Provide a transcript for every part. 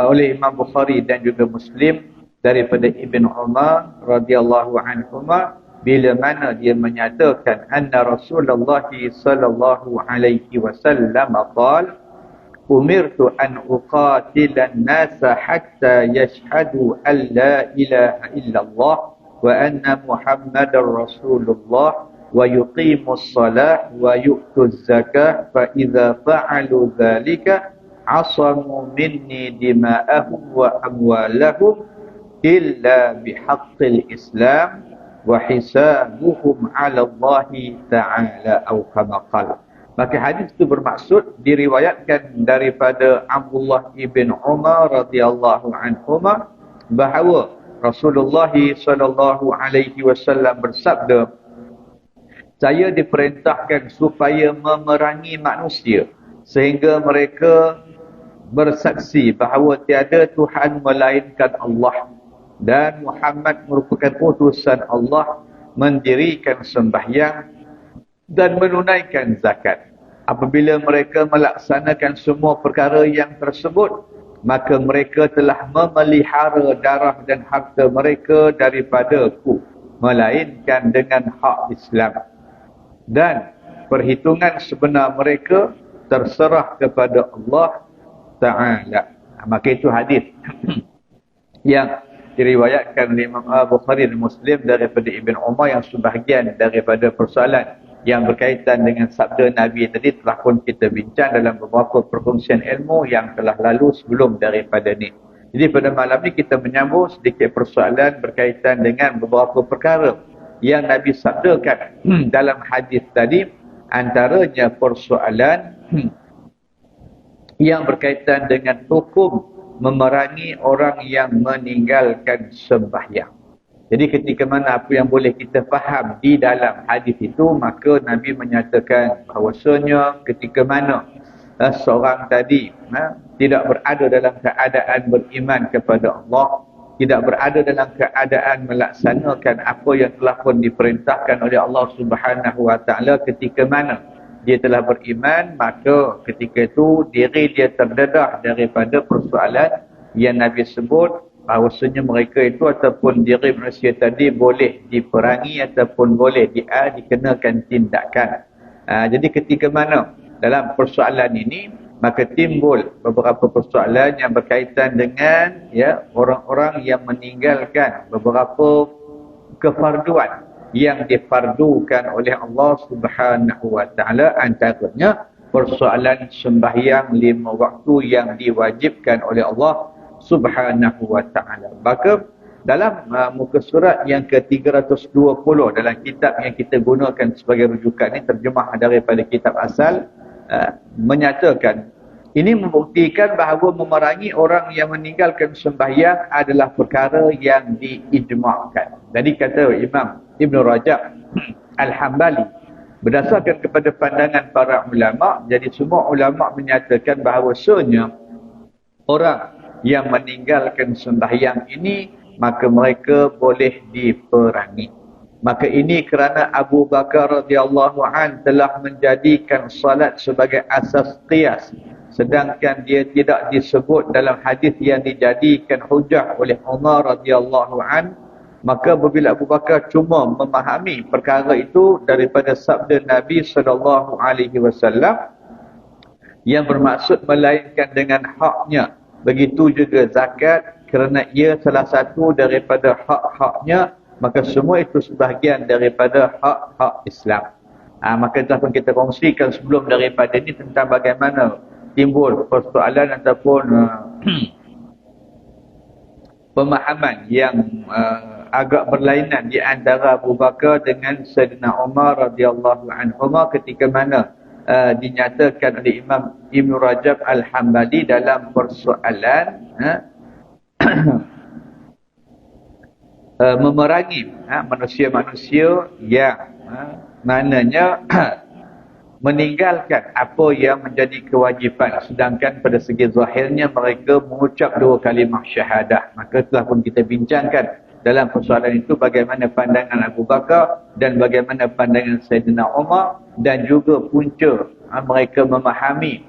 oleh Imam Bukhari dan juga Muslim daripada Ibn Umar radhiyallahu anhuma, bila mana dia menyatakan anna Rasulullah sallallahu alaihi wasallam qala umirtu an uqatila an-nasa hatta yashhadu an la ilaha illallah wa anna Muhammadar Rasulullah wa yuqimus salah wa yu'tuz zakah fa idza fa'alu dhalika asamu minni dima'ahum wa amwalahum illa bihaqqil Islam wa hisabuhum 'ala Allah ta'ala atau kama qala. Maka hadis itu bermaksud diriwayatkan daripada Abdullah ibn Umar radhiyallahu anhuma bahawa Rasulullah sallallahu alaihi wasallam bersabda, saya diperintahkan supaya memerangi manusia sehingga mereka bersaksi bahawa tiada Tuhan melainkan Allah dan Muhammad merupakan utusan Allah, mendirikan sembahyang dan menunaikan zakat. Apabila mereka melaksanakan semua perkara yang tersebut, maka mereka telah memelihara darah dan harta mereka daripadaku, melainkan dengan hak Islam. Dan perhitungan sebenar mereka terserah kepada Allah Ta'ala. Maka itu hadis yang diriwayatkan oleh Imam Bukhari dan Muslim daripada Ibn Umar, yang sebahagian daripada persoalan yang berkaitan dengan sabda Nabi tadi telah pun kita bincang dalam beberapa perkongsian ilmu yang telah lalu sebelum daripada ni. Jadi pada malam ni kita menyambung sedikit persoalan berkaitan dengan beberapa perkara yang Nabi sabdakan dalam hadis tadi. Antaranya persoalan yang berkaitan dengan hukum memerangi orang yang meninggalkan sembahyang. Jadi ketika mana apa yang boleh kita faham di dalam hadis itu, maka Nabi menyatakan bahawasanya ketika mana seorang tadi tidak berada dalam keadaan beriman kepada Allah, tidak berada dalam keadaan melaksanakan apa yang telah pun diperintahkan oleh Allah Subhanahu wa taala, ketika mana dia telah beriman, maka ketika itu diri dia terdedah daripada persoalan yang Nabi sebut, bahawasanya mereka itu ataupun diri manusia tadi boleh diperangi ataupun boleh dikenakan tindakan. Jadi ketika mana dalam persoalan ini, maka timbul beberapa persoalan yang berkaitan dengan orang-orang yang meninggalkan beberapa kefarduan yang difardukan oleh Allah Subhanahu wa taala. Antaranya persoalan sembahyang 5 waktu yang diwajibkan oleh Allah Subhanahu wa ta'ala. Maka dalam muka surat yang ke-320 dalam kitab yang kita gunakan sebagai rujukan ini, terjemah daripada kitab asal, menyatakan ini membuktikan bahawa memerangi orang yang meninggalkan sembahyang adalah perkara yang diijma'kan. Jadi kata Imam Ibn Rajab Al-Hambali, berdasarkan kepada pandangan para ulama', jadi semua ulama' menyatakan bahawasanya orang yang meninggalkan sembahyang ini, maka mereka boleh diperangi. Maka ini kerana Abu Bakar radhiyallahu an telah menjadikan salat sebagai asas qiyas, sedangkan dia tidak disebut dalam hadis yang dijadikan hujah oleh Umar radhiyallahu an. Maka apabila Abu Bakar cuma memahami perkara itu daripada sabda Nabi sallallahu alaihi wasallam yang bermaksud melainkan dengan haknya, begitu juga zakat, kerana ia salah satu daripada hak-haknya, maka semua itu sebahagian daripada hak-hak Islam. Maka telah pun kita kongsikan sebelum daripada ini tentang bagaimana timbul persoalan ataupun pemahaman yang agak berlainan di antara Abu Bakar dengan Sayyidina Umar radhiyallahu anhu ketika mana dinyatakan oleh Imam Ibn Rajab Al-Hambali dalam persoalan memerangi manusia-manusia yang mananya meninggalkan apa yang menjadi kewajipan, sedangkan pada segi zahirnya mereka mengucap 2 kalimah syahadah. Maka telah pun kita bincangkan dalam persoalan itu bagaimana pandangan Abu Bakar dan bagaimana pandangan Sayyidina Umar, dan juga punca mereka memahami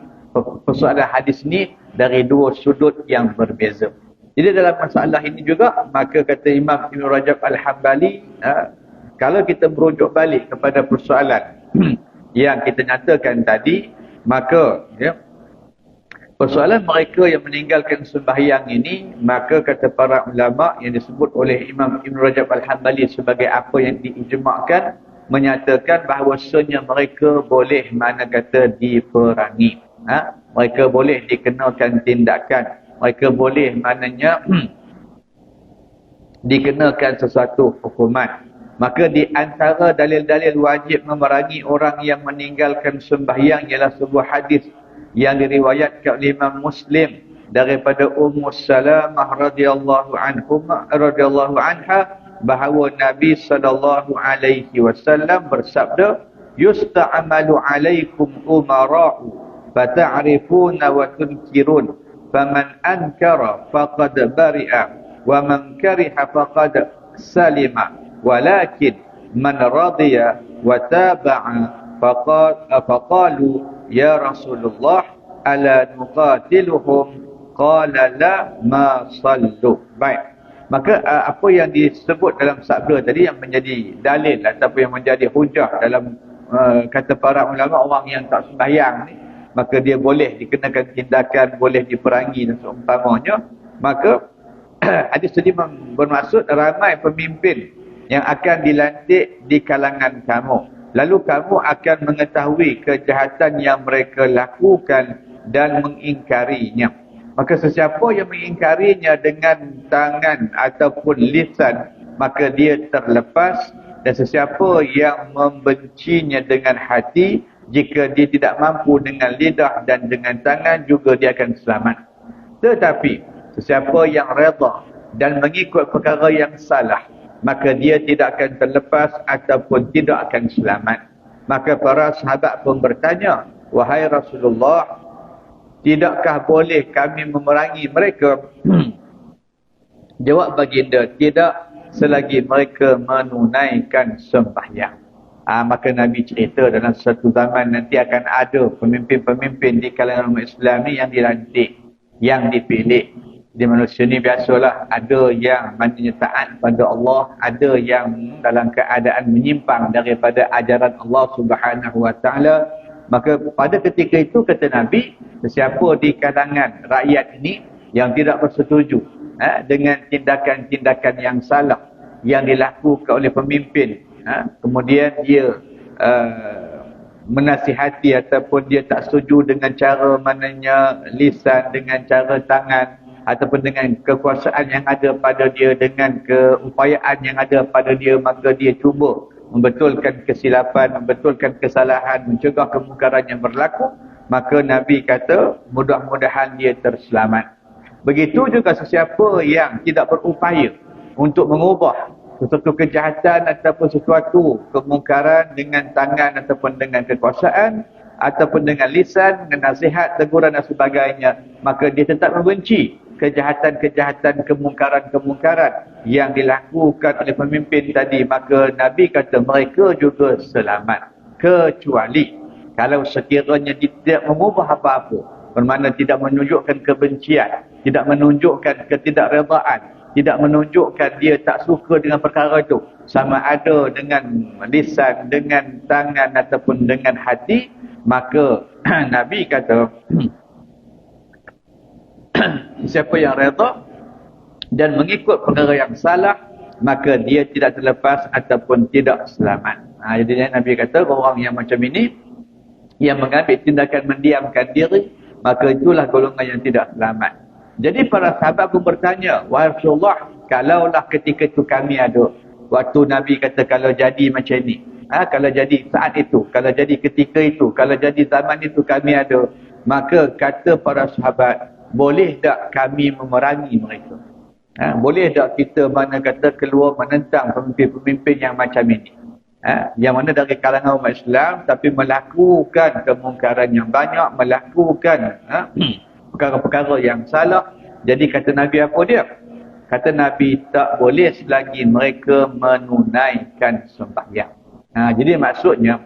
persoalan hadis ini dari dua sudut yang berbeza. Jadi dalam masalah ini juga, maka kata Imam Ibn Rajab Al-Hambali, kalau kita merujuk balik kepada persoalan yang kita nyatakan tadi, maka persoalan mereka yang meninggalkan sembahyang ini, maka kata para ulama yang disebut oleh Imam Ibn Rajab Al-Hambali sebagai apa yang diijma'kan, menyatakan bahawasanya mereka boleh mana kata diperangi. Mereka boleh dikenakan tindakan. Mereka boleh maknanya dikenakan sesuatu hukuman. Maka di antara dalil-dalil wajib memerangi orang yang meninggalkan sembahyang ialah sebuah hadis yang diriwayatkan oleh Imam Muslim daripada Ummu Salamah radhiyallahu anha bahawa Nabi sallallahu alaihi wasallam bersabda, "Yusta'malu 'alaikum umara'u fata'rifuna wa tunkirun, faman ankara faqad bari'a wa man kariha faqad salima, walakin man radiya wa taba'a faqalu ya Rasulullah ala nuqatiluhum qala la ma sallu." Baik, maka apa yang disebut dalam sabda tadi yang menjadi dalil ataupun yang menjadi hujah dalam kata para ulama orang yang tak sembahyang ni, maka dia boleh dikenakan tindakan, boleh diperangi dan seumpamanya. Maka hadis tadi bermaksud ramai pemimpin yang akan dilantik di kalangan kamu, lalu kamu akan mengetahui kejahatan yang mereka lakukan dan mengingkarinya. Maka sesiapa yang mengingkarinya dengan tangan ataupun lisan, maka dia terlepas. Dan sesiapa yang membencinya dengan hati, jika dia tidak mampu dengan lidah dan dengan tangan, juga dia akan selamat. Tetapi sesiapa yang redha dan mengikut perkara yang salah, maka dia tidak akan terlepas ataupun tidak akan selamat. Maka para sahabat pun bertanya, "Wahai Rasulullah, tidakkah boleh kami memerangi mereka?" Jawab baginda, "Tidak, selagi mereka menunaikan sembahyang." Maka Nabi cerita dalam satu zaman nanti akan ada pemimpin-pemimpin di kalangan umat Islam ni yang dilantik, yang dipilih. Di manusia ni biasalah, ada yang maknanya taat pada Allah, ada yang dalam keadaan menyimpang daripada ajaran Allah Subhanahu Wa Taala. Maka pada ketika itu kata Nabi, sesiapa di kalangan rakyat ini yang tidak bersetuju dengan tindakan-tindakan yang salah yang dilakukan oleh pemimpin, kemudian dia menasihati ataupun dia tak setuju dengan cara mananya lisan, dengan cara tangan, ataupun dengan kekuasaan yang ada pada dia, dengan keupayaan yang ada pada dia, maka dia cuba membetulkan kesilapan, membetulkan kesalahan, mencegah kemungkaran yang berlaku, maka Nabi kata mudah-mudahan dia terselamat. Begitu juga sesiapa yang tidak berupaya untuk mengubah sesuatu kejahatan ataupun sesuatu kemungkaran dengan tangan ataupun dengan kekuasaan ataupun dengan lisan, dengan nasihat, teguran dan sebagainya, maka dia tetap membenci kejahatan-kejahatan, kemungkaran-kemungkaran yang dilakukan oleh pemimpin tadi, maka Nabi kata mereka juga selamat. Kecuali kalau sekiranya dia tidak mengubah apa-apa, bermakna tidak menunjukkan kebencian, tidak menunjukkan ketidakredaan, tidak menunjukkan dia tak suka dengan perkara itu, sama ada dengan lisan, dengan tangan ataupun dengan hati, maka Nabi kata siapa yang redha dan mengikut perkara yang salah, maka dia tidak terlepas ataupun tidak selamat. Jadi Nabi kata orang yang macam ini, yang mengambil tindakan mendiamkan diri, maka itulah golongan yang tidak selamat. Jadi para sahabat pun bertanya, "Wahai Rasulullah, kalaulah ketika itu kami ada," waktu Nabi kata kalau jadi macam ni, kalau jadi saat itu, kalau jadi ketika itu, kalau jadi zaman itu kami ada, maka kata para sahabat, boleh tak kami memerangi mereka? Boleh tak kita mana kata keluar menentang pemimpin-pemimpin yang macam ini? Yang mana dari kalangan umat Islam tapi melakukan kemungkaran yang banyak, melakukan perkara-perkara yang salah. Jadi kata Nabi apa dia? Kata Nabi, tak boleh selagi mereka menunaikan sembahyang. Jadi maksudnya,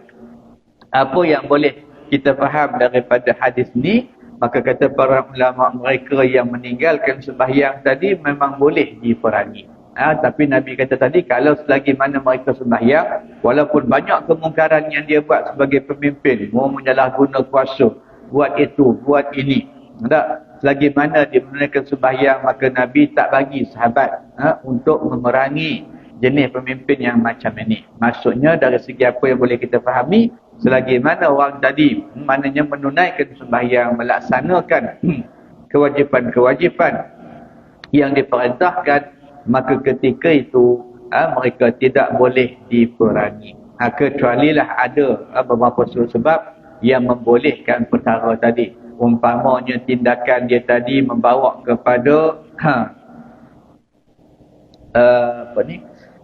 apa yang boleh kita faham daripada hadis ni, maka kata para ulama mereka yang meninggalkan sembahyang tadi memang boleh diperangi. Tapi Nabi kata tadi, kalau selagi mana mereka sembahyang, walaupun banyak kemungkaran yang dia buat sebagai pemimpin, mau menyalahguna kuasa, buat itu, buat ini, tak? Selagi mana dia menunaikan sembahyang, maka Nabi tak bagi sahabat untuk memerangi jenis pemimpin yang macam ini. Maksudnya dari segi apa yang boleh kita fahami, selagi mana orang tadi maknanya menunaikan sembahyang, melaksanakan kewajipan-kewajipan yang diperintahkan, maka ketika itu mereka tidak boleh diperangi. Kecualilah ada beberapa sebab yang membolehkan perkara tadi. Umpamanya tindakan dia tadi membawa kepada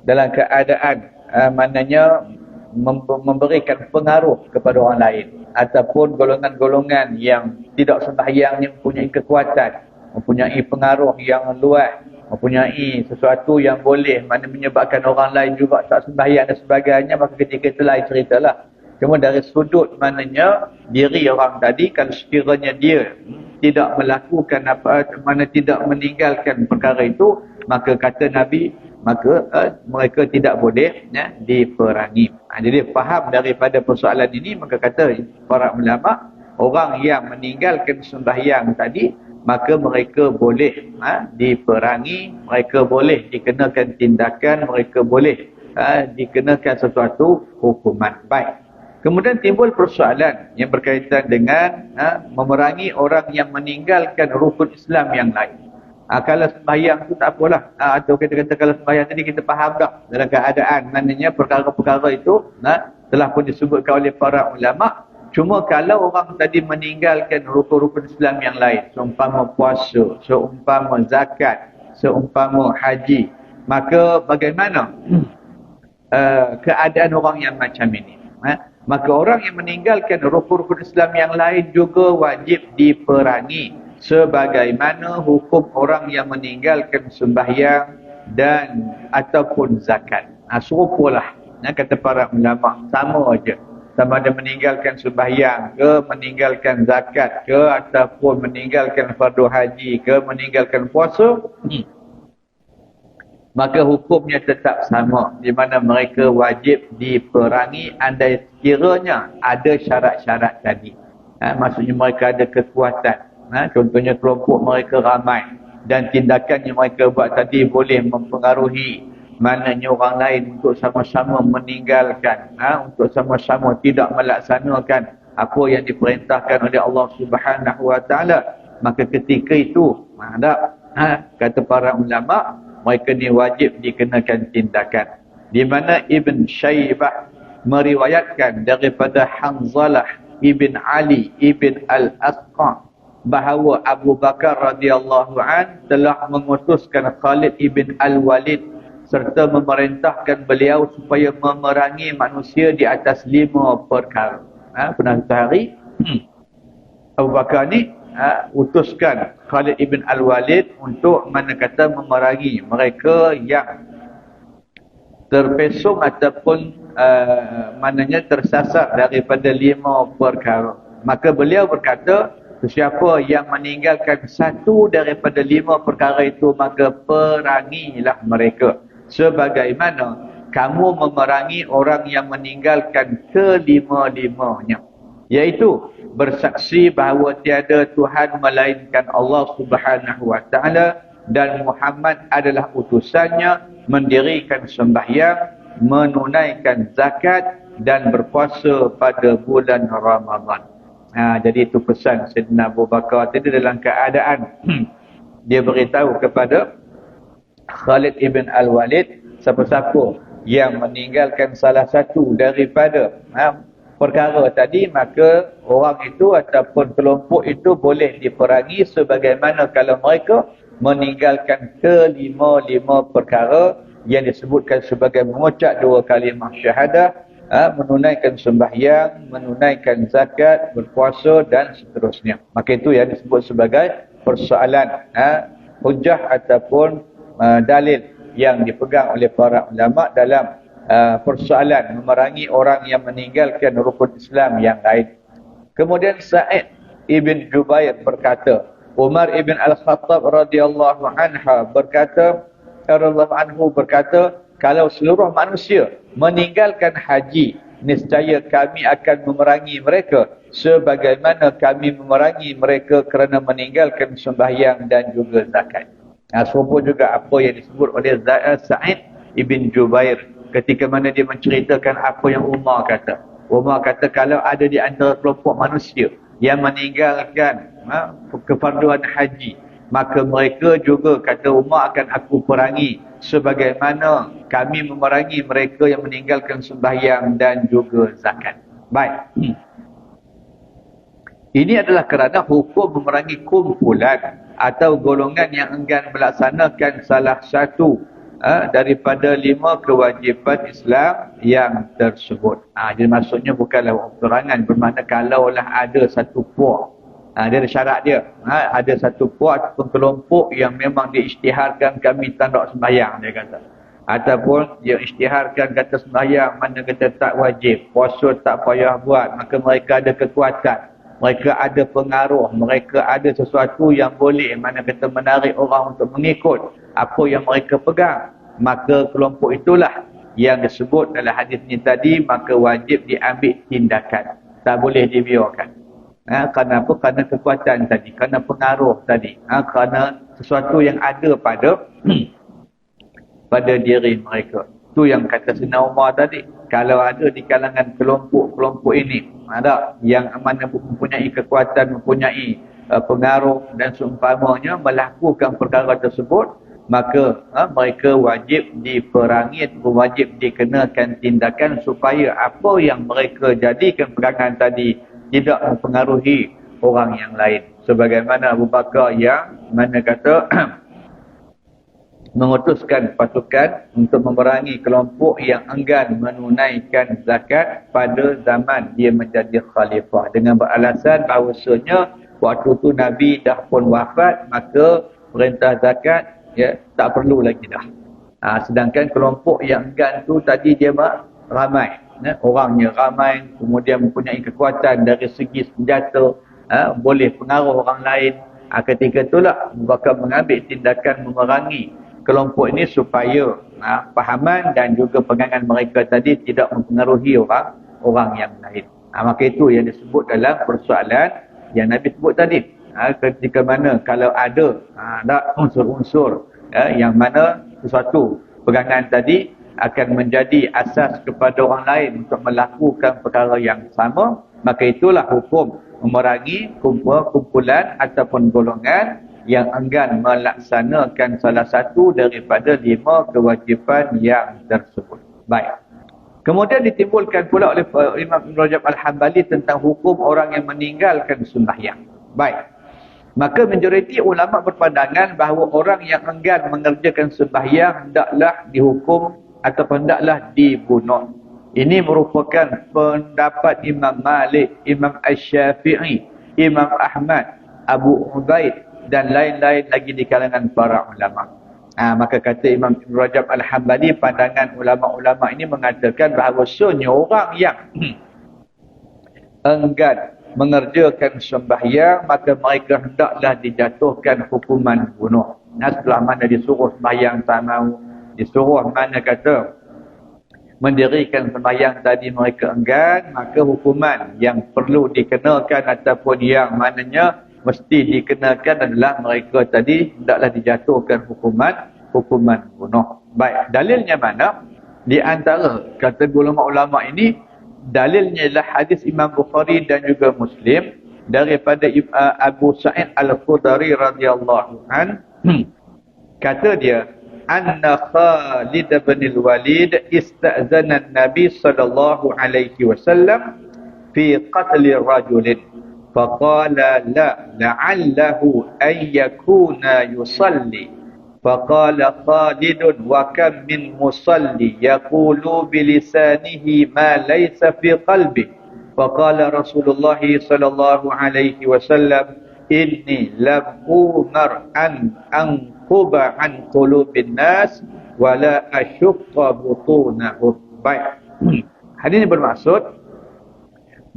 dalam keadaan maknanya memberikan pengaruh kepada orang lain, ataupun golongan-golongan yang tidak sembahyang yang mempunyai kekuatan, mempunyai pengaruh yang luas, mempunyai sesuatu yang boleh menyebabkan orang lain juga tak sembahyang dan sebagainya, maka ketika itu lain ceritalah. Cuma dari sudut maknanya diri orang tadi, kalau sekiranya dia tidak melakukan tidak meninggalkan perkara itu, maka kata Nabi, maka mereka tidak boleh diperangi. Jadi faham daripada persoalan ini, maka kata para ulama, orang yang meninggalkan sembahyang tadi, maka mereka boleh diperangi, mereka boleh dikenakan tindakan, mereka boleh dikenakan sesuatu hukuman. Baik. Kemudian timbul persoalan yang berkaitan dengan memerangi orang yang meninggalkan rukun Islam yang lain. Kalau sembahyang tu tak apalah. Atau kita kata kalau sembahyang tadi kita faham dah dalam keadaan maknanya perkara-perkara itu telah pun disebutkan oleh para ulama. Cuma kalau orang tadi meninggalkan rukun-rukun Islam yang lain, seumpama puasa, seumpama zakat, seumpama haji, maka bagaimana keadaan orang yang macam ini? Maka orang yang meninggalkan rukun-rukun Islam yang lain juga wajib diperangi, sebagaimana hukum orang yang meninggalkan sembahyang dan ataupun zakat. Serupalah, kata para ulama, sama aja. Sama ada meninggalkan sembahyang ke, meninggalkan zakat ke, ataupun meninggalkan fardu haji ke, meninggalkan puasa, maka hukumnya tetap sama, di mana mereka wajib diperangi andai kiranya ada syarat-syarat tadi. Maksudnya mereka ada kekuatan. Contohnya kelompok mereka ramai dan tindakan yang mereka buat tadi boleh mempengaruhi maknanya orang lain untuk sama-sama meninggalkan, untuk sama-sama tidak melaksanakan apa yang diperintahkan oleh Allah Subhanahu Wa Taala, maka ketika itu kata para ulama, mereka ni wajib dikenakan tindakan. Di mana Ibn Shaybah meriwayatkan daripada Hanzalah Ibn Ali Ibn Al-Asqa bahawa Abu Bakar radhiyallahu an telah mengutuskan Khalid Ibn Al-Walid serta memerintahkan beliau supaya memerangi manusia di atas 5 perkara. Pernah satu hari Abu Bakar ni utuskan Khalid Ibn Al-Walid untuk kata memerangi mereka yang terpesong ataupun maknanya tersasar daripada 5 perkara. Maka beliau berkata, sesiapa yang meninggalkan satu daripada 5 perkara itu, maka perangilah mereka, sebagaimana kamu memerangi orang yang meninggalkan kelima-limanya, iaitu bersaksi bahawa tiada Tuhan melainkan Allah Subhanahu Wa Taala dan Muhammad adalah utusannya, mendirikan sembahyang, menunaikan zakat dan berpuasa pada bulan Ramadan. Jadi itu pesan Sayyidina Abu Bakar tadi dalam keadaan dia beritahu kepada Khalid Ibn Al-Walid, siapa-siapa yang meninggalkan salah satu daripada perkara tadi, maka orang itu ataupun kelompok itu boleh diperangi, sebagaimana kalau mereka meninggalkan kelima-lima perkara yang disebutkan sebagai mengucap 2 kalimah syahadah, menunaikan sembahyang, menunaikan zakat, berpuasa dan seterusnya. Maka itu yang disebut sebagai persoalan hujah ataupun dalil yang dipegang oleh para ulama dalam persoalan memerangi orang yang meninggalkan rukun Islam yang lain. Kemudian Sa'id ibn Jubair berkata, Umar ibn Al-Khattab radhiyallahu anhu berkata, kalau seluruh manusia meninggalkan haji, niscaya kami akan memerangi mereka sebagaimana kami memerangi mereka kerana meninggalkan sembahyang dan juga zakat. Serupa juga apa yang disebut oleh Sa'id ibn Jubair ketika mana dia menceritakan apa yang Umar kata. Umar kata kalau ada di antara kelompok manusia yang meninggalkan kefarduan haji, maka mereka juga, kata Umar, akan aku perangi sebagaimana kami memerangi mereka yang meninggalkan sembahyang dan juga zakat. Baik. Ini adalah kerana hukum memerangi kumpulan atau golongan yang enggan melaksanakan salah satu daripada 5 kewajipan Islam yang tersebut. Jadi maksudnya bukanlah perangan, bermakna kalaulah ada satu puak, dia ada syarat dia. Ada satu puak ataupun kelompok yang memang diisytiharkan kami tak nak sembahyang, dia kata. Ataupun dia isytiharkan kata sembahyang, mana kata tak wajib, puasa tak payah buat, maka mereka ada kekuatan, mereka ada pengaruh, mereka ada sesuatu yang boleh, mana kata menarik orang untuk mengikut apa yang mereka pegang. Maka kelompok itulah yang disebut dalam hadis ni tadi, maka wajib diambil tindakan. Tak boleh dibiarkan. Kerana apa? Kerana kekuatan tadi, kerana pengaruh tadi, kerana sesuatu yang ada pada pada diri mereka. Itu yang kata Sayyidina Umar tadi. Kalau ada di kalangan kelompok-kelompok ini, ada yang mana mempunyai kekuatan, mempunyai pengaruh dan seumpamanya melakukan perkara tersebut, maka mereka wajib diperangi, wajib dikenakan tindakan supaya apa yang mereka jadikan pegangan tadi tidak mempengaruhi orang yang lain. Sebagaimana Abu Bakar yang mana kata mengutuskan pasukan untuk memerangi kelompok yang enggan menunaikan zakat pada zaman dia menjadi khalifah, dengan beralasan bahawasanya waktu tu Nabi dah pun wafat, maka perintah zakat tak perlu lagi dah. Sedangkan kelompok yang enggan tu tadi dia ramai, orangnya ramai, kemudian mempunyai kekuatan dari segi senjata, boleh pengaruh orang lain. Ketika itulah Abu Bakar mengambil tindakan memerangi kelompok ini supaya fahaman dan juga pegangan mereka tadi tidak mempengaruhi orang yang lain. Maka itu yang disebut dalam persoalan yang Nabi sebut tadi. Ketika mana kalau ada unsur-unsur yang mana sesuatu pegangan tadi akan menjadi asas kepada orang lain untuk melakukan perkara yang sama, maka itulah hukum memerangi kumpulan ataupun golongan yang enggan melaksanakan salah satu daripada 5 kewajipan yang tersebut. Baik. Kemudian ditimbulkan pula oleh Imam Ibn Rajab Al-Hambali tentang hukum orang yang meninggalkan sembahyang. Baik. Maka majoriti ulama berpandangan bahawa orang yang enggan mengerjakan sembahyang hendaklah dihukum ataupun hendaklah dibunuh. Ini merupakan pendapat Imam Malik, Imam Asy-Syafi'i, Imam Ahmad, Abu Ubaid dan lain-lain lagi di kalangan para ulama. Maka kata Imam Ibn Rajab Al-Hambali, pandangan ulama-ulama ini mengatakan bahawasanya orang yang enggan mengerjakan sembahyang, maka mereka hendaklah dijatuhkan hukuman bunuh. Setelah mana disuruh sembahyang tak mahu, disuruh mana kata mendirikan sembahyang tadi mereka enggan, maka hukuman yang perlu dikenakan ataupun yang mananya mesti dikenakan adalah mereka tadi hendaklah dijatuhkan hukuman bunuh. Baik, dalilnya mana? Di antara kata ulama ini, dalilnya ialah hadis Imam Bukhari dan juga Muslim daripada Abu Sa'id Al-Khudri radhiyallahu an. Kata dia, anna Khalid bin al-Walid ista'zana an-Nabi sallallahu alaihi wasallam fi qatl rajulin فقال لا لعله أن يكون يصلي فقال خالد وكم من مصلي يقول بلسانه ما ليس في قلبه فقال رسول الله صلى الله عليه وسلم إني لم أمر أن أنقب عن قلوب الناس ولا أشق بطونهم. Baik. Hadis ini bermaksud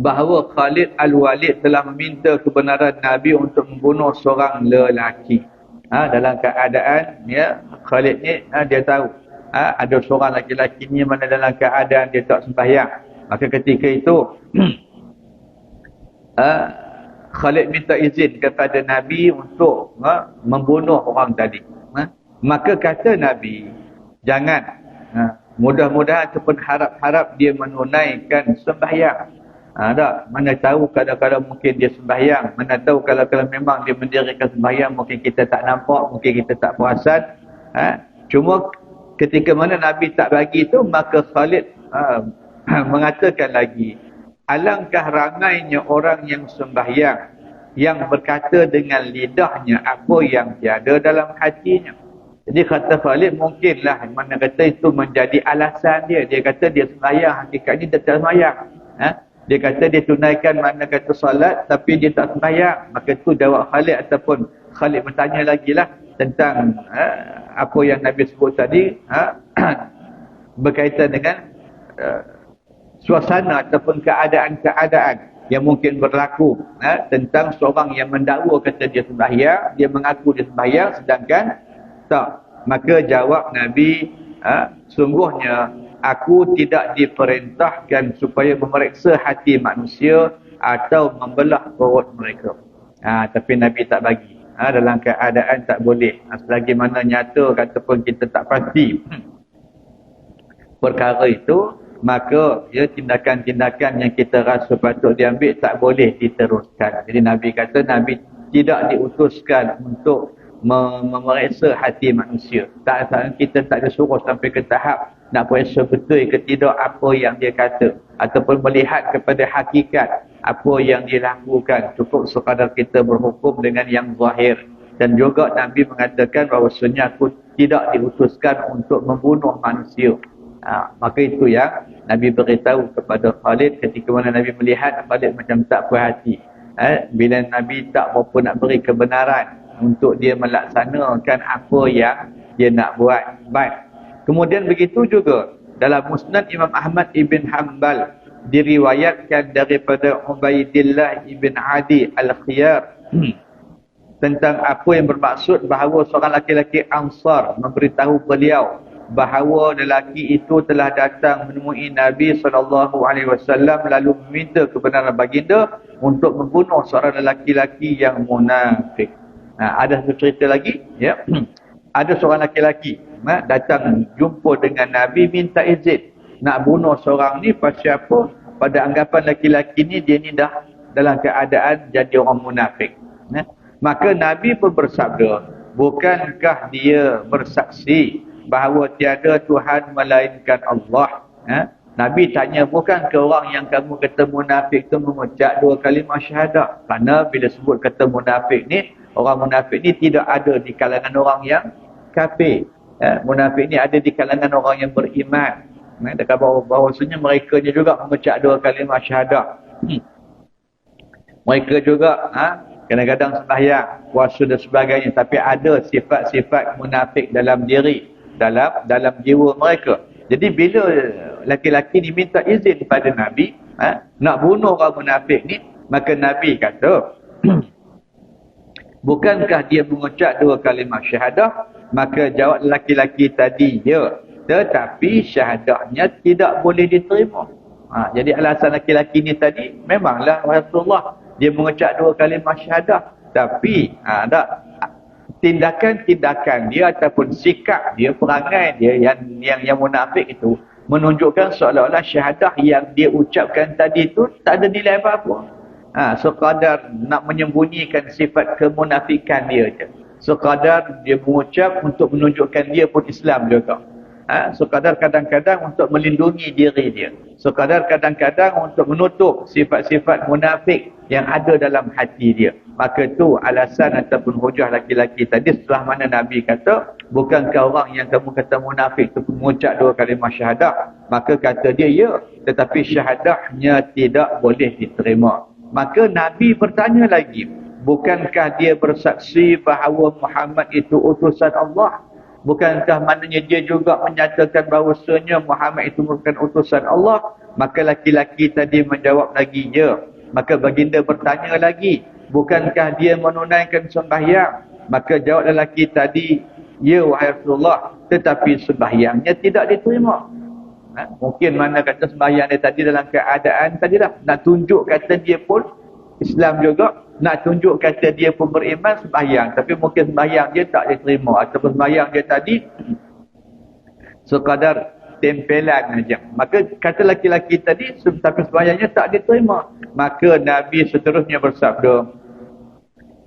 bahawa Khalid Al-Walid telah meminta kebenaran Nabi untuk membunuh seorang lelaki. Dalam keadaan ya, Khalid ni dia tahu ada seorang lelaki ni mana dalam keadaan dia tak sembahyang. Maka ketika itu Khalid minta izin kepada Nabi untuk membunuh orang tadi. Maka kata Nabi, jangan. Mudah-mudahan ataupun harap-harap dia menunaikan sembahyang. Tak, mana tahu kadang-kadang mungkin dia sembahyang, mana tahu kalau memang dia mendirikan sembahyang mungkin kita tak nampak, mungkin kita tak perasan. Cuma ketika mana Nabi tak bagi itu, maka Khalid mengatakan lagi, alangkah ramainya orang yang sembahyang yang berkata dengan lidahnya apa yang tiada dalam hatinya. Jadi kata Khalid, mungkinlah mana kata itu menjadi alasan dia. Dia kata dia sembahyang, hakikatnya dia tak sembahyang. Dia kata dia tunaikan mana kata solat, tapi dia tak sembahyang. Maka itu jawab Khalid, ataupun Khalid bertanya lagi lah tentang apa yang Nabi sebut tadi, berkaitan dengan suasana ataupun keadaan-keadaan yang mungkin berlaku tentang seorang yang mendakwa kata dia sembahyang, dia mengaku dia sembahyang sedangkan tak. Maka jawab Nabi, sungguhnya aku tidak diperintahkan supaya memeriksa hati manusia atau membelah perut mereka. Tapi Nabi tak bagi. Dalam keadaan tak boleh. Selagi mana nyata ataupun kita tak pasti perkara itu, maka ya, tindakan-tindakan yang kita rasa patut diambil tak boleh diteruskan. Jadi Nabi kata Nabi tidak diutuskan untuk memeriksa hati manusia. Kita tak disuruh sampai ke tahap nak periksa betul ke tidak apa yang dia kata, ataupun melihat kepada hakikat apa yang dia lakukan. Cukup sekadar kita berhukum dengan yang zahir. Dan juga Nabi mengatakan bahawasanya aku tidak diutuskan untuk membunuh manusia. Maka itu yang Nabi beritahu kepada Khalid ketika mana Nabi melihat Khalid macam tak puas hati. Bila Nabi tak berapa nak beri kebenaran untuk dia melaksanakan apa yang dia nak buat. Baik. Kemudian begitu juga dalam Musnad Imam Ahmad ibn Hanbal diriwayatkan daripada Ubaidillah ibn Adi Al-Khiyar tentang apa yang bermaksud bahawa seorang laki-laki Ansar memberitahu beliau bahawa lelaki itu telah datang menemui Nabi SAW lalu meminta kebenaran baginda untuk membunuh seorang lelaki-laki yang munafik. Ada satu cerita lagi, ya. Ada seorang laki-laki datang jumpa dengan Nabi minta izin nak bunuh seorang ni. Pasal apa? Pada anggapan laki-laki ni dia ni dah dalam keadaan jadi orang munafik. Maka Nabi pun bersabda, bukankah dia bersaksi bahawa tiada Tuhan melainkan Allah? Nabi tanya, bukan ke orang yang kamu kata munafik tu mengucap 2 kalimah syahadah? Kerana bila sebut kata munafik ni, orang munafik ni tidak ada di kalangan orang yang kafir. Munafik ni ada di kalangan orang yang beriman. Dekat bahawasanya mereka juga mengucap 2 kalimah syahadah. Mereka juga kadang-kadang sembahyang, puasa dan sebagainya, tapi ada sifat-sifat munafik dalam diri, dalam jiwa mereka. Jadi bila laki-laki ni minta izin pada Nabi nak bunuh orang munafik ni, maka Nabi kata bukankah dia mengucap 2 kalimah syahadah? Maka jawab laki-laki tadi, ya, tetapi syahadahnya tidak boleh diterima. Jadi alasan laki-laki ni tadi, memanglah Rasulullah dia mengucap 2 kalimah syahadah, tapi tindakan-tindakan dia ataupun sikap dia, perangai dia yang munafik itu menunjukkan seolah-olah syahadah yang dia ucapkan tadi itu tak ada nilai apa-apa. Sekadar nak menyembunyikan sifat kemunafikan dia je. Sekadar dia mengucap untuk menunjukkan dia pun Islam juga. Sekadar kadang-kadang untuk melindungi diri dia. Sekadar kadang-kadang untuk menutup sifat-sifat munafik yang ada dalam hati dia. Maka itu alasan ataupun hujah laki-laki tadi setelah mana Nabi kata, bukankah orang yang kamu kata munafik itu mengucap 2 kalimah syahadah? Maka kata dia, ya, tetapi syahadahnya tidak boleh diterima. Maka Nabi bertanya lagi, bukankah dia bersaksi bahawa Muhammad itu utusan Allah? Bukankah maknanya dia juga menyatakan bahawasanya Muhammad itu merupakan utusan Allah? Maka laki-laki tadi menjawab lagi, ya. Maka baginda bertanya lagi, bukankah dia menunaikan sembahyang? Maka jawab lelaki tadi, ya wahai Rasulullah, tetapi sembahyangnya tidak diterima. Mungkin mana kata sembahyang dia tadi dalam keadaan tadi dah. Nak tunjuk kata dia pun Islam juga. Nak tunjuk kata dia pun beriman sembahyang. Tapi mungkin sembahyang dia tak diterima. Ataupun sembahyang dia tadi sekadar tempelan aja. Maka kata laki-laki tadi, tapi sembahyangnya tak diterima. Maka Nabi seterusnya bersabda,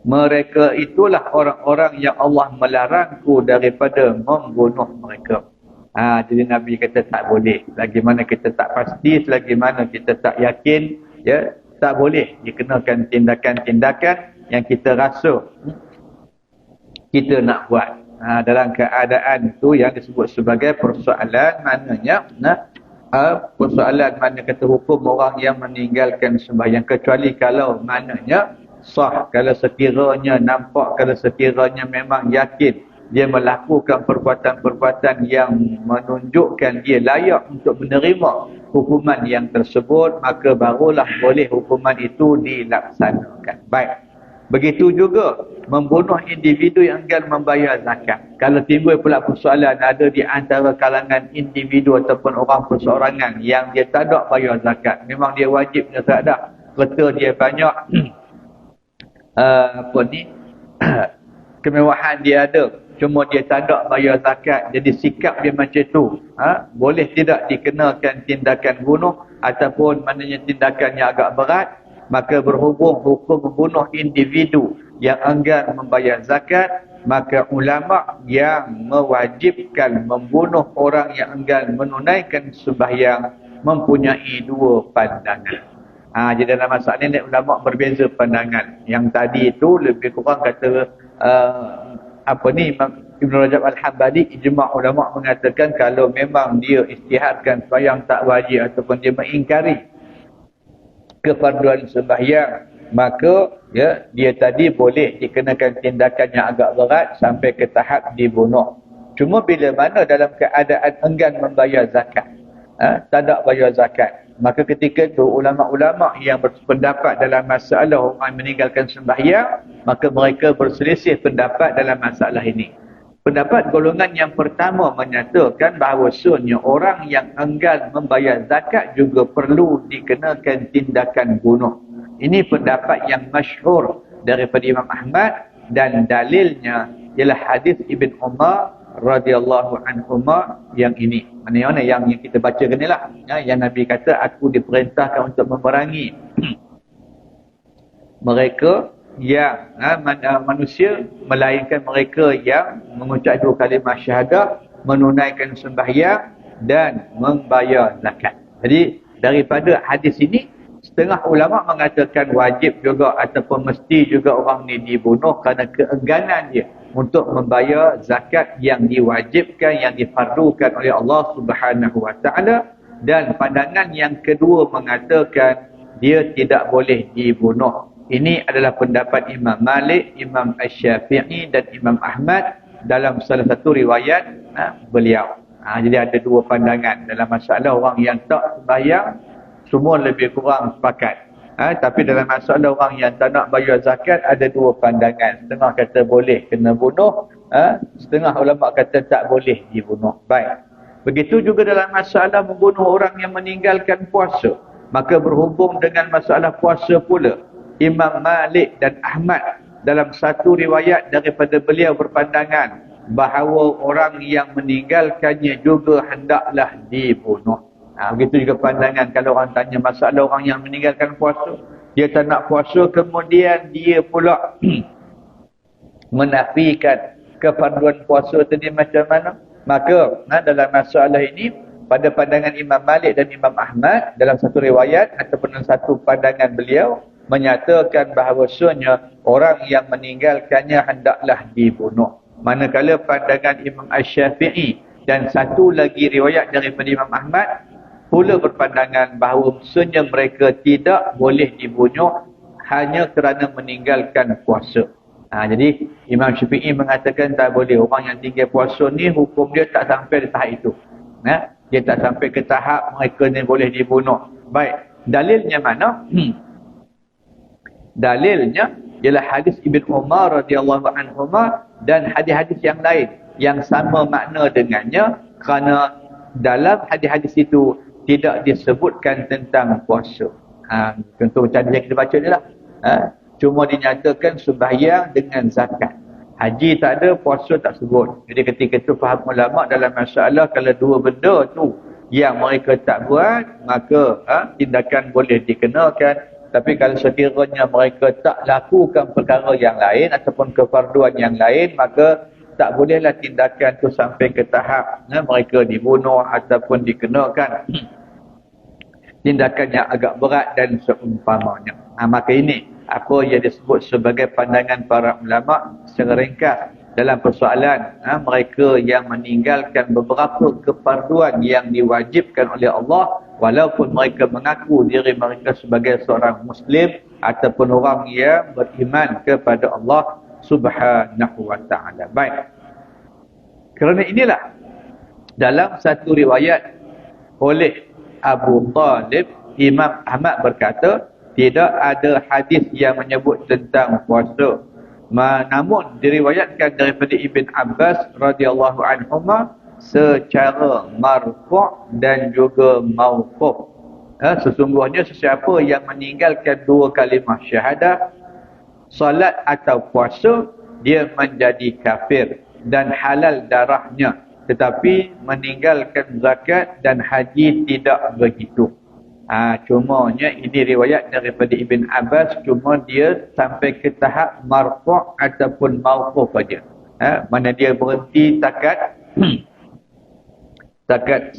mereka itulah orang-orang yang Allah melarangku daripada membunuh mereka. Jadi Nabi kata tak boleh. Lagi mana kita tak pasti, selagi mana kita tak yakin, ya, tak boleh dikenakan tindakan-tindakan yang kita rasa kita nak buat. Dalam keadaan itu yang disebut sebagai persoalan, maknanya persoalan mana kata hukum orang yang meninggalkan sembahyang, kecuali kalau maknanya sah, kalau sekiranya nampak, kalau sekiranya memang yakin dia melakukan perbuatan-perbuatan yang menunjukkan dia layak untuk menerima hukuman yang tersebut, maka barulah boleh hukuman itu dilaksanakan. Baik. Begitu juga membunuh individu yang enggan membayar zakat. Kalau timbul pula persoalan ada di antara kalangan individu ataupun orang perseorangan yang dia tak ada bayar zakat, memang dia wajib dia tak ada, harta dia banyak, kemewahan dia ada, cuma dia tak ada bayar zakat, jadi sikap dia macam tu, boleh tidak dikenakan tindakan bunuh ataupun maknanya tindakan yang agak berat. Maka berhubung hukum membunuh individu yang enggan membayar zakat, maka ulama yang mewajibkan membunuh orang yang enggan menunaikan sembahyang mempunyai dua pandangan. Jadi dalam masalah ini ulama berbeza pandangan. Yang tadi itu lebih kurang kata Ibn Rajab Al-Hambali, ijma' ulama mengatakan kalau memang dia istihadkan sembahyang tak wajib ataupun dia mengingkari kefarduan sembahyang, maka ya dia tadi boleh dikenakan tindakan yang agak berat sampai ke tahap dibunuh. Cuma bila mana dalam keadaan enggan membayar zakat, tak ada bayar zakat, maka ketika itu ulama-ulama yang berpendapat dalam masalah orang meninggalkan sembahyang, maka mereka berselisih pendapat dalam masalah ini. Pendapat golongan yang pertama menyatakan bahawasanya orang yang enggan membayar zakat juga perlu dikenakan tindakan bunuh. Ini pendapat yang masyhur daripada Imam Ahmad, dan dalilnya ialah hadis Ibn Umar radhiyallahu anhuma yang ini. Mana yang kita baca ni lah. Yang Nabi kata, aku diperintahkan untuk memerangi mereka yang manusia, melainkan mereka yang mengucap dua kalimah syahadah, menunaikan sembahyang dan membayar zakat. Jadi daripada hadis ini, setengah ulama mengatakan wajib juga ataupun mesti juga orang ni dibunuh kerana keengganan dia untuk membayar zakat yang diwajibkan, yang difardukan oleh Allah Subhanahu Wa Taala. Dan pandangan yang kedua mengatakan dia tidak boleh dibunuh. Ini adalah pendapat Imam Malik, Imam Asy-Syafi'i dan Imam Ahmad dalam salah satu riwayat beliau. Jadi ada dua pandangan dalam masalah orang yang tak sembahyang, semua lebih kurang sepakat. Tapi dalam masalah orang yang tak nak bayar zakat ada dua pandangan. Setengah kata boleh kena bunuh, setengah ulama kata tak boleh dibunuh. Baik. Begitu juga dalam masalah membunuh orang yang meninggalkan puasa. Maka berhubung dengan masalah puasa pula, Imam Malik dan Ahmad dalam satu riwayat daripada beliau berpandangan bahawa orang yang meninggalkannya juga hendaklah dibunuh. Begitu juga pandangan kalau orang tanya masalah orang yang meninggalkan puasa, dia tak nak puasa, kemudian dia pula menafikan kefarduan puasa tadi macam mana. Maka dalam masalah ini, pada pandangan Imam Malik dan Imam Ahmad dalam satu riwayat ataupun dalam satu pandangan beliau menyatakan bahawasanya orang yang meninggalkannya hendaklah dibunuh. Manakala pandangan Imam Asy-Syafi'i dan satu lagi riwayat daripada Imam Ahmad pula berpandangan bahawa maksudnya mereka tidak boleh dibunuh hanya kerana meninggalkan puasa. Jadi Imam Syafi'i mengatakan tak boleh. Orang yang tinggal puasa ni hukum dia tak sampai di tahap itu. Dia tak sampai ke tahap mereka ni boleh dibunuh. Baik, dalilnya mana? Dalilnya ialah hadis Ibn Umar radhiyallahu anhuma dan hadis-hadis yang lain yang sama makna dengannya, kerana dalam hadis-hadis itu tidak disebutkan tentang puasa. Contoh macam yang kita baca ni lah. Cuma dinyatakan sembahyang dengan zakat. Haji tak ada, puasa tak sebut. Jadi ketika itu faham ulama dalam masalah kalau dua benda tu yang mereka tak buat, maka tindakan boleh dikenakan. Tapi kalau sekiranya mereka tak lakukan perkara yang lain ataupun kefarduan yang lain, maka tak bolehlah tindakan tu sampai ke tahap mereka dibunuh ataupun dikenakan tindakan yang agak berat dan seumpamanya. Maka ini apa yang disebut sebagai pandangan para ulama secara ringkas dalam persoalan mereka yang meninggalkan beberapa kefarduan yang diwajibkan oleh Allah, walaupun mereka mengaku diri mereka sebagai seorang Muslim ataupun orang yang beriman kepada Allah Subhanahu wa ta'ala. Baik. Kerana inilah dalam satu riwayat oleh Abu Talib, Imam Ahmad berkata, tidak ada hadis yang menyebut tentang puasa. Namun diriwayatkan daripada Ibn Abbas radhiyallahu anhuma secara marfu' dan juga mauquf. Sesungguhnya sesiapa yang meninggalkan dua kalimah syahadah, salat atau puasa, dia menjadi kafir dan halal darahnya, tetapi meninggalkan zakat dan haji tidak begitu. Cumanya ini riwayat daripada Ibn Abbas, cuma dia sampai ke tahap marfu' ataupun mauquf saja. Mana dia berhenti takat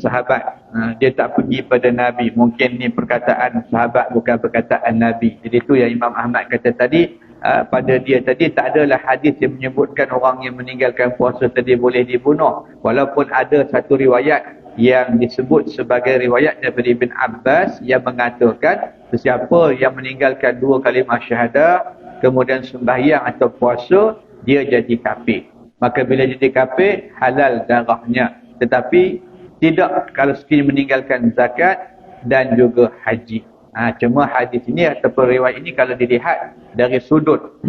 sahabat. Dia tak pergi pada Nabi. Mungkin ni perkataan sahabat bukan perkataan Nabi. Jadi itu yang Imam Ahmad kata tadi, pada dia tadi tak adalah hadis yang menyebutkan orang yang meninggalkan puasa tadi boleh dibunuh. Walaupun ada satu riwayat yang disebut sebagai riwayat daripada Ibn Abbas yang mengatakan sesiapa yang meninggalkan dua kalimah syahadah kemudian sembahyang atau puasa, dia jadi kafir. Maka bila jadi kafir, halal darahnya, tetapi tidak kalau sekiranya meninggalkan zakat dan juga haji. Cuma hadis ini ataupun riwayat ini kalau dilihat dari sudut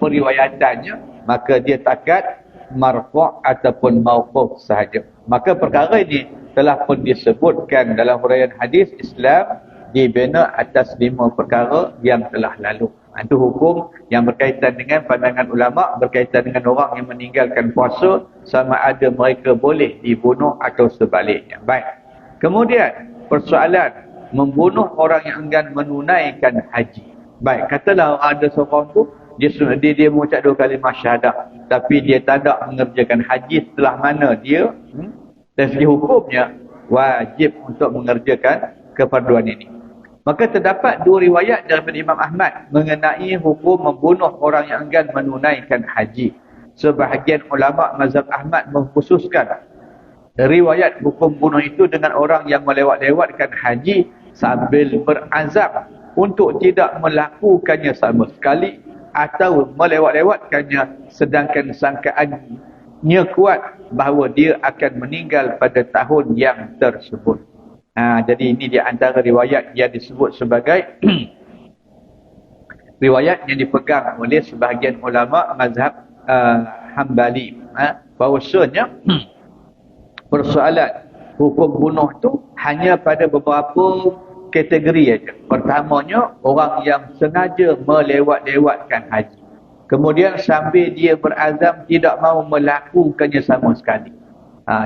periwayatannya, maka dia takat marfu' ataupun mauquf sahaja. Maka perkara ini telah pun disebutkan dalam huraian hadis, Islam dibina atas 5 perkara yang telah lalu. Itu hukum yang berkaitan dengan pandangan ulama berkaitan dengan orang yang meninggalkan puasa, sama ada mereka boleh dibunuh atau sebaliknya. Baik. Kemudian persoalan membunuh orang yang enggan menunaikan haji. Baik, katalah ada seorang tu dia mengucap 2 kalimah syahadah, tapi dia tak ada mengerjakan haji, setelah mana dia dari segi hukumnya wajib untuk mengerjakan kefarduan ini. Maka terdapat 2 riwayat daripada Imam Ahmad mengenai hukum membunuh orang yang enggan menunaikan haji. Sebahagian ulama mazhab Ahmad mengkhususkan riwayat hukum bunuh itu dengan orang yang melewat-lewatkan haji sambil berazam untuk tidak melakukannya sama sekali, atau melewat-lewatkannya sedangkan sangkaannya kuat bahawa dia akan meninggal pada tahun yang tersebut. Jadi ini di antara riwayat yang disebut sebagai riwayat yang dipegang oleh sebahagian ulama mazhab Hambali. Bahawasanya persoalan hukum bunuh tu hanya pada beberapa kategori saja. Pertamanya, orang yang sengaja melewat-lewatkan haji. Kemudian sambil dia berazam tidak mahu melakukannya sama sekali.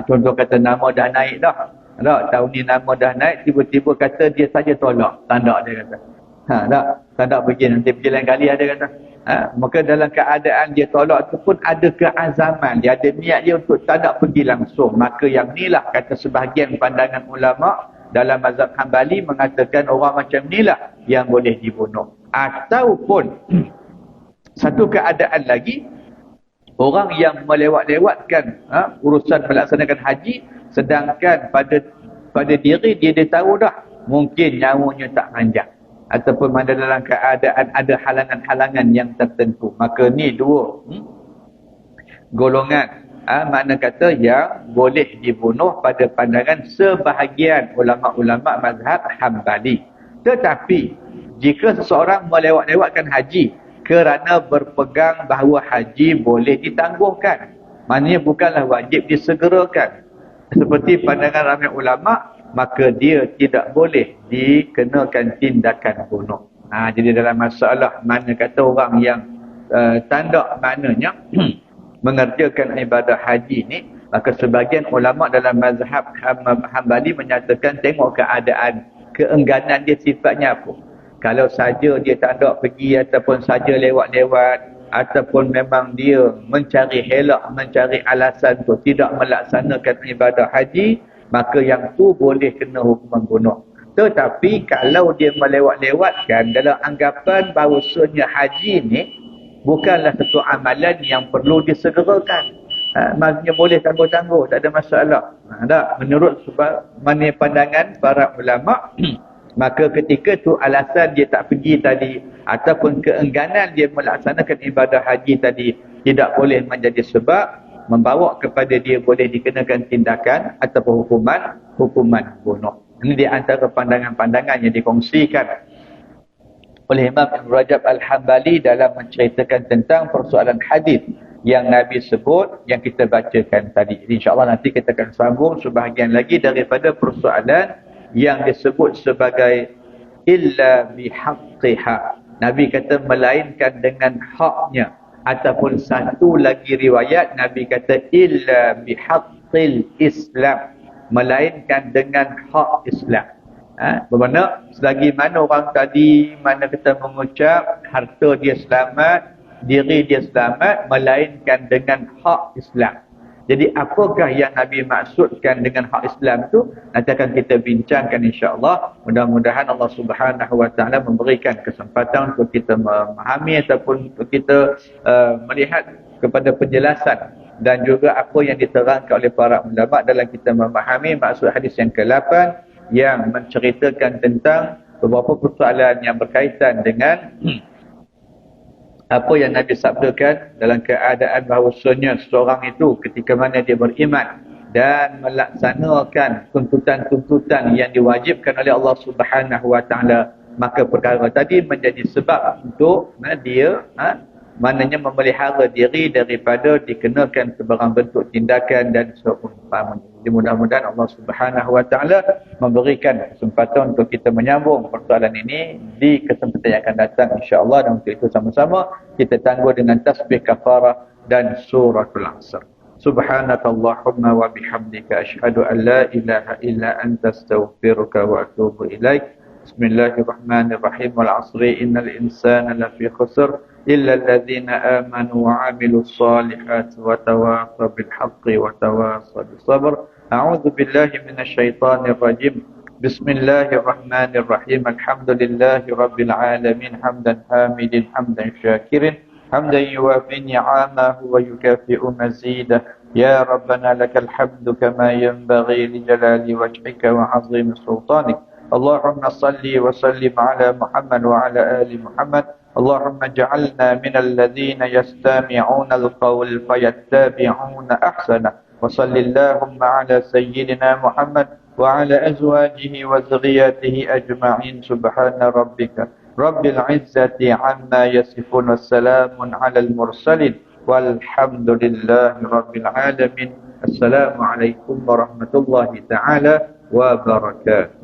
Contoh kata nama dah naik dah. Tahun ni nama dah naik, tiba-tiba kata dia saja tolak. Tanda dia kata. Tanda pergi, nanti pergi lain kali ada kata. Maka dalam keadaan dia tolak tu pun ada keazaman. Dia ada niat dia untuk tak nak pergi langsung. Maka yang inilah kata sebahagian pandangan ulama dalam mazhab Hambali mengatakan orang macam inilah yang boleh dibunuh. Ataupun satu keadaan lagi, orang yang melewat-lewatkan urusan melaksanakan haji, sedangkan pada diri dia tahu dah mungkin nyawanya tak panjang, ataupun mana dalam keadaan ada halangan-halangan yang tertentu. Maka ni 2 golongan Makna kata yang boleh dibunuh pada pandangan sebahagian ulama-ulama mazhab Hambali. Tetapi jika seseorang melewat-lewatkan haji kerana berpegang bahawa haji boleh ditangguhkan, maknanya bukanlah wajib disegerakan seperti pandangan ramai ulama, maka dia tidak boleh dikenakan tindakan bunuh. Jadi dalam masalah mana kata orang yang tanda maknanya mengerjakan ibadah haji ni, maka sebagian ulama dalam mazhab Hambali menyatakan tengok keadaan keengganan dia sifatnya apa. Kalau saja dia tak ada pergi ataupun saja lewat-lewat ataupun memang dia mencari helak, mencari alasan untuk tidak melaksanakan ibadah haji, maka yang tu boleh kena hukuman bunuh. Tetapi kalau dia melewat-lewatkan dalam anggapan bahawasanya haji ni bukanlah satu amalan yang perlu disegerakan, maksudnya boleh tangguh-tangguh, tak ada masalah. Tak, menurut mana pandangan para ulama maka ketika tu alasan dia tak pergi tadi ataupun keengganan dia melaksanakan ibadah haji tadi tidak boleh menjadi sebab membawa kepada dia boleh dikenakan tindakan ataupun hukuman bunuh. Ini di antara pandangan-pandangan yang dikongsikan oleh Imam Ibn Rajab Al-Hambali dalam menceritakan tentang persoalan hadis yang Nabi sebut, yang kita bacakan tadi. InsyaAllah nanti kita akan sambung sebahagian lagi daripada persoalan yang disebut sebagai illa bihaqqiha. Nabi kata melainkan dengan haknya. Ataupun satu lagi riwayat Nabi kata illa bihaqqil Islam, melainkan dengan hak Islam. Bermakna selagi mana orang tadi mana kita mengucap harta dia selamat, diri dia selamat, melainkan dengan hak Islam. Jadi apakah yang Nabi maksudkan dengan hak Islam tu, nanti akan kita bincangkan insya-Allah. Mudah-mudahan Allah Subhanahu Wa Taala memberikan kesempatan untuk kita memahami ataupun untuk kita melihat kepada penjelasan dan juga apa yang diterangkan oleh para ulama dalam kita memahami maksud hadis yang ke-8 yang menceritakan tentang beberapa persoalan yang berkaitan dengan apa yang Nabi sabdakan dalam keadaan bahawasanya seseorang itu ketika mana dia beriman dan melaksanakan tuntutan-tuntutan yang diwajibkan oleh Allah Subhanahu Wa Taala, maka perkara tadi menjadi sebab untuk dia maknanya memelihara diri daripada dikenakan sebarang bentuk tindakan dan seumpamanya. Jadi mudah-mudahan Allah Subhanahu Wa Taala memberikan kesempatan untuk kita menyambung persoalan ini di kesempatan yang akan datang insya-Allah, dan untuk itu sama-sama kita tangguh dengan tasbih kafarah dan suratul Asr. Subhanakallahumma wa bihamdika asyhadu an la ilaha illa anta astaghfiruka wa atubu ilaik. Bismillahirrahmanirrahim. Wal 'asri innal insana lafi khusr illa alladhina amanu wa 'amilus solihati wa tawasaw bil haqqi wa tawasaw bis sabr. A'udzu billahi minasy syaithanir rajim. Bismillahirrahmanirrahim. Alhamdulillahi rabbil alamin hamdan hamidin hamdan syakirin hamdan yuwafi ni'amahu wa yukafi'u mazidah. Ya rabbana lakal hamdu kama yanbaghi li jalali wajhika wa 'azimi sultanik. Allahumma salli wa sallim ala Muhammad wa ala ali Muhammad. Allahumma ja'alna minal ladzina yastami'una al-qawl fayattabi'una ahsana. Wa sallillahumma ala sayyidina Muhammad wa ala azwajihi wa dhurriyyatihi ajma'in. Subhana rabbika rabbil izzati amma yasifun, wassalamun alal mursalin walhamdulillahi rabbil alamin. Assalamualaikum warahmatullahi ta'ala wabarakatuh.